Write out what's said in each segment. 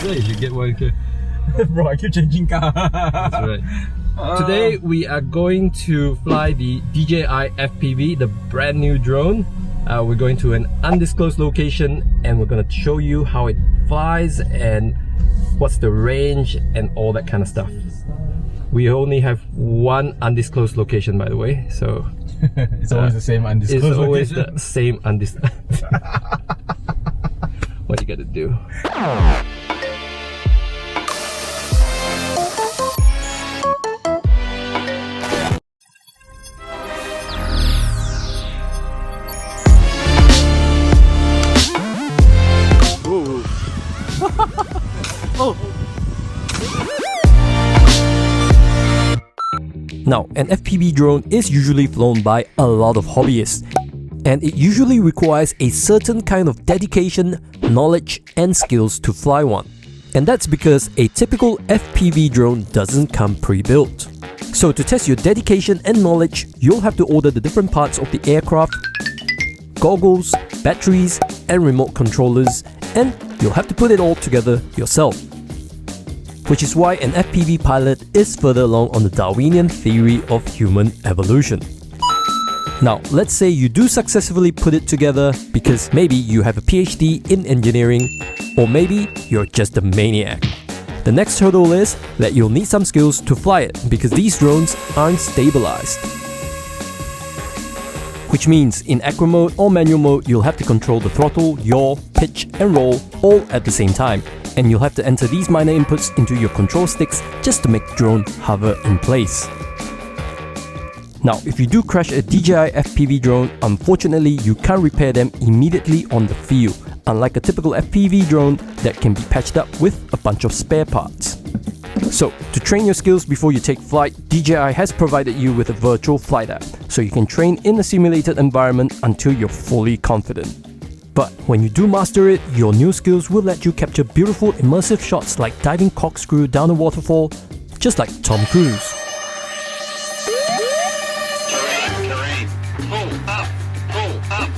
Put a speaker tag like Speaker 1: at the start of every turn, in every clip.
Speaker 1: You should get one.
Speaker 2: Bro, I keep changing car.
Speaker 1: That's right. Today we are going to fly the DJI FPV, the brand new drone. We're going to an undisclosed location and we're going to show you how it flies and what's the range and all that kind of stuff. We only have one undisclosed location, by the way, so
Speaker 2: it's always the same undisclosed
Speaker 1: it's always
Speaker 2: location.
Speaker 1: the same undisclosed. What you gotta do? Now, an FPV drone is usually flown by a lot of hobbyists, and it usually requires a certain kind of dedication, knowledge, and skills to fly one. And that's because a typical FPV drone doesn't come pre-built. So to test your dedication and knowledge, you'll have to order the different parts of the aircraft, goggles, batteries, and remote controllers, and you'll have to put it all together yourself. Which is why an FPV pilot is further along on the Darwinian theory of human evolution. Now, let's say you do successfully put it together because maybe you have a PhD in engineering, or maybe you're just a maniac. The next hurdle is that you'll need some skills to fly it because these drones aren't stabilized. Which means in acro mode or manual mode, you'll have to control the throttle, yaw, pitch, and roll all at the same time. And you'll have to enter these minor inputs into your control sticks just to make the drone hover in place. Now, if you do crash a DJI FPV drone, unfortunately you can't repair them immediately on the field, unlike a typical FPV drone that can be patched up with a bunch of spare parts. So, to train your skills before you take flight, DJI has provided you with a virtual flight app, so you can train in a simulated environment until you're fully confident. But when you do master it, your new skills will let you capture beautiful immersive shots like diving corkscrew down a waterfall, just like Tom Cruise.
Speaker 3: Terrain. Pull up, pull up.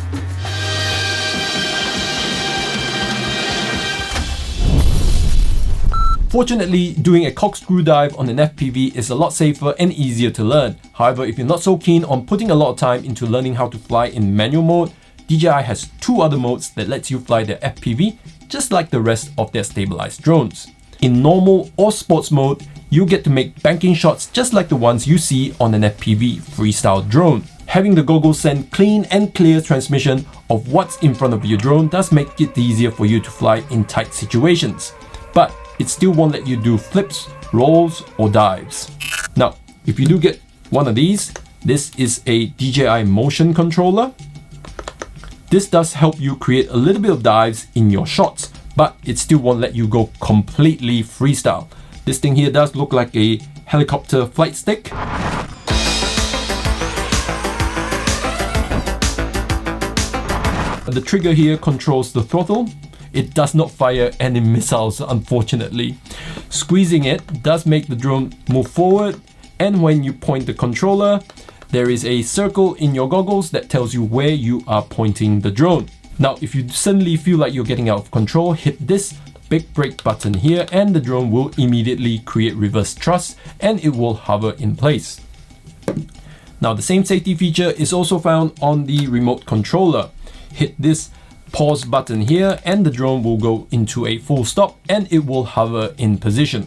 Speaker 1: Fortunately, doing a corkscrew dive on an FPV is a lot safer and easier to learn. However, if you're not so keen on putting a lot of time into learning how to fly in manual mode, DJI has two other modes that lets you fly their FPV just like the rest of their stabilized drones. In normal or sports mode, you get to make banking shots just like the ones you see on an FPV freestyle drone. Having the goggles send clean and clear transmission of what's in front of your drone does make it easier for you to fly in tight situations. But it still won't let you do flips, rolls, or dives. Now, if you do get one of these, this is a DJI Motion Controller. This does help you create a little bit of dives in your shots, but it still won't let you go completely freestyle. This thing here does look like a helicopter flight stick. The trigger here controls the throttle. It does not fire any missiles, unfortunately. Squeezing it does make the drone move forward, and when you point the controller, there is a circle in your goggles that tells you where you are pointing the drone. Now, if you suddenly feel like you're getting out of control, hit this big brake button here and the drone will immediately create reverse thrust and it will hover in place. Now, the same safety feature is also found on the remote controller. Hit this pause button here and the drone will go into a full stop and it will hover in position.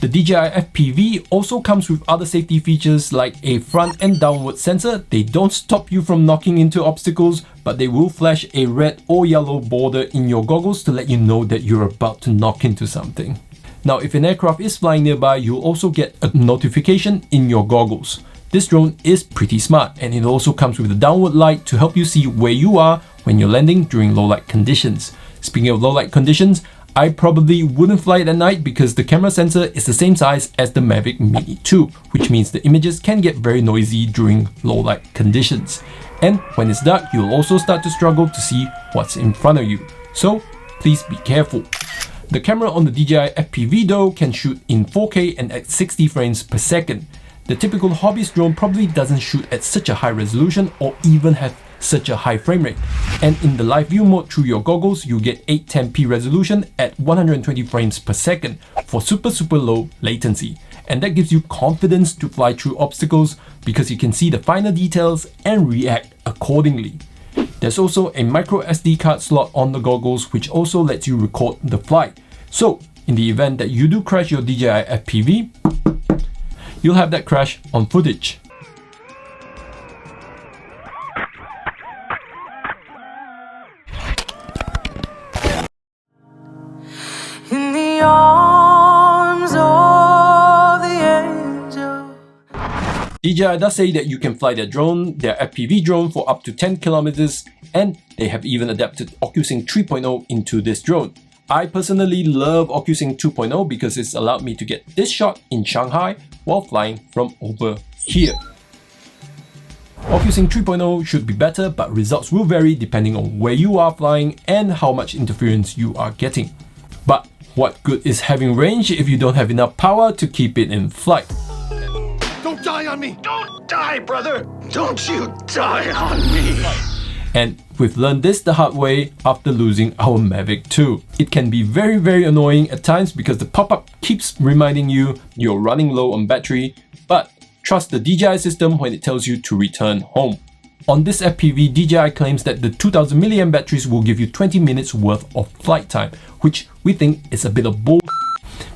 Speaker 1: The DJI FPV also comes with other safety features like a front and downward sensor. They don't stop you from knocking into obstacles, but they will flash a red or yellow border in your goggles to let you know that you're about to knock into something. Now, if an aircraft is flying nearby, you'll also get a notification in your goggles. This drone is pretty smart and it also comes with a downward light to help you see where you are when you're landing during low light conditions. Speaking of low light conditions, I probably wouldn't fly it at night because the camera sensor is the same size as the Mavic Mini 2, which means the images can get very noisy during low light conditions. And when it's dark, you'll also start to struggle to see what's in front of you. So please be careful. The camera on the DJI FPV though can shoot in 4K and at 60 frames per second. The typical hobbyist drone probably doesn't shoot at such a high resolution or even have such a high frame rate. And in the live view mode through your goggles, you get 810p resolution at 120 frames per second for super low latency. And that gives you confidence to fly through obstacles because you can see the finer details and react accordingly. There's also a micro SD card slot on the goggles which also lets you record the flight. So in the event that you do crash your DJI FPV, you'll have that crash on footage.
Speaker 4: In the arms of the angel.
Speaker 1: DJI does say that you can fly their drone, their FPV drone, for up to 10 kilometers, and they have even adapted Occusync 3.0 into this drone. I personally love Occusync 2.0 because it's allowed me to get this shot in Shanghai while flying from over here. Occusync 3.0 should be better, but results will vary depending on where you are flying and how much interference you are getting. But what good is having range if you don't have enough power to keep it in flight?
Speaker 3: Don't die on me! Don't die, brother! Don't you die on me!
Speaker 1: And we've learned this the hard way after losing our Mavic 2. It can be very annoying at times because the pop-up keeps reminding you you're running low on battery, but trust the DJI system when it tells you to return home. On this FPV, DJI claims that the 2000 mAh batteries will give you 20 minutes worth of flight time, which we think is a bit of bull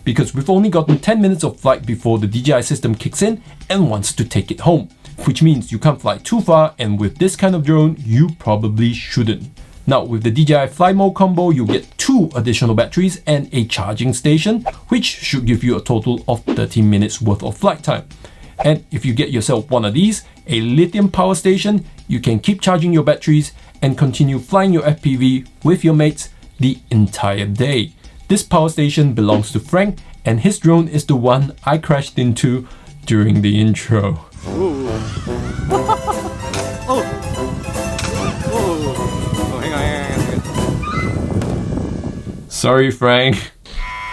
Speaker 1: because we've only gotten 10 minutes of flight before the DJI system kicks in and wants to take it home. Which means you can't fly too far, and with this kind of drone, you probably shouldn't. Now with the DJI Fly Mode combo, you get 2 additional batteries and a charging station, which should give you a total of 30 minutes worth of flight time. And if you get yourself one of these, a lithium power station, you can keep charging your batteries and continue flying your FPV with your mates the entire day. This power station belongs to Frank, and his drone is the one I crashed into during the intro. Sorry, Frank.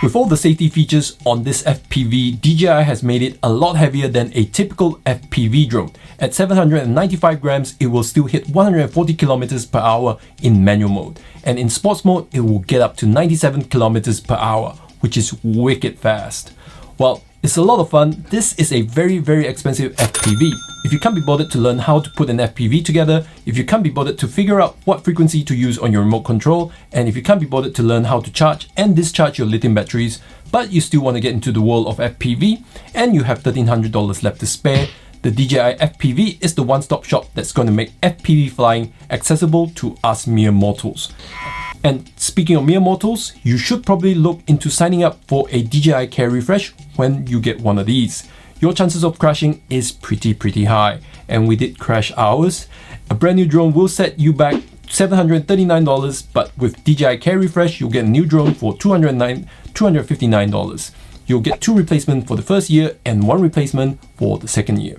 Speaker 1: With all the safety features on this FPV, DJI has made it a lot heavier than a typical FPV drone. At 795 grams, it will still hit 140 kilometers per hour in manual mode. And in sports mode, it will get up to 97 kilometers per hour, which is wicked fast. Well, it's a lot of fun. This is a very expensive FPV. If you can't be bothered to learn how to put an FPV together, if you can't be bothered to figure out what frequency to use on your remote control, and if you can't be bothered to learn how to charge and discharge your lithium batteries, but you still want to get into the world of FPV, and you have $1,300 left to spare, the DJI FPV is the one-stop shop that's going to make FPV flying accessible to us mere mortals. And speaking of mere mortals, you should probably look into signing up for a Dji Care Refresh when you get one of these. Your chances of crashing is pretty high, and we did crash ours. A brand new drone will set you back $739, but with Dji Care Refresh, you'll get a new drone for $259. You'll get 2 replacements for the first year and 1 replacement for the second year.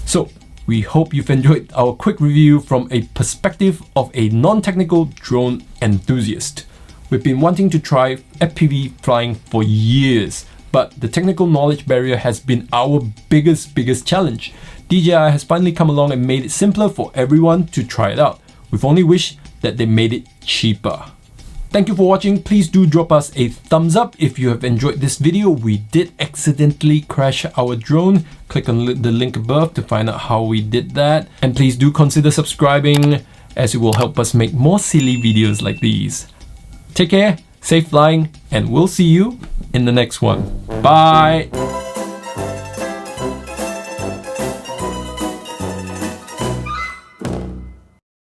Speaker 1: So, we hope you've enjoyed our quick review from a perspective of a non-technical drone enthusiast. We've been wanting to try FPV flying for years, but the technical knowledge barrier has been our biggest challenge. DJI has finally come along and made it simpler for everyone to try it out. We've only wished that they made it cheaper. Thank you for watching. Please do drop us a thumbs up if you have enjoyed this video. We did accidentally crash our drone. Click on the link above to find out how we did that. And please do consider subscribing, as it will help us make more silly videos like these. Take care, safe flying, and we'll see you in the next one. Bye!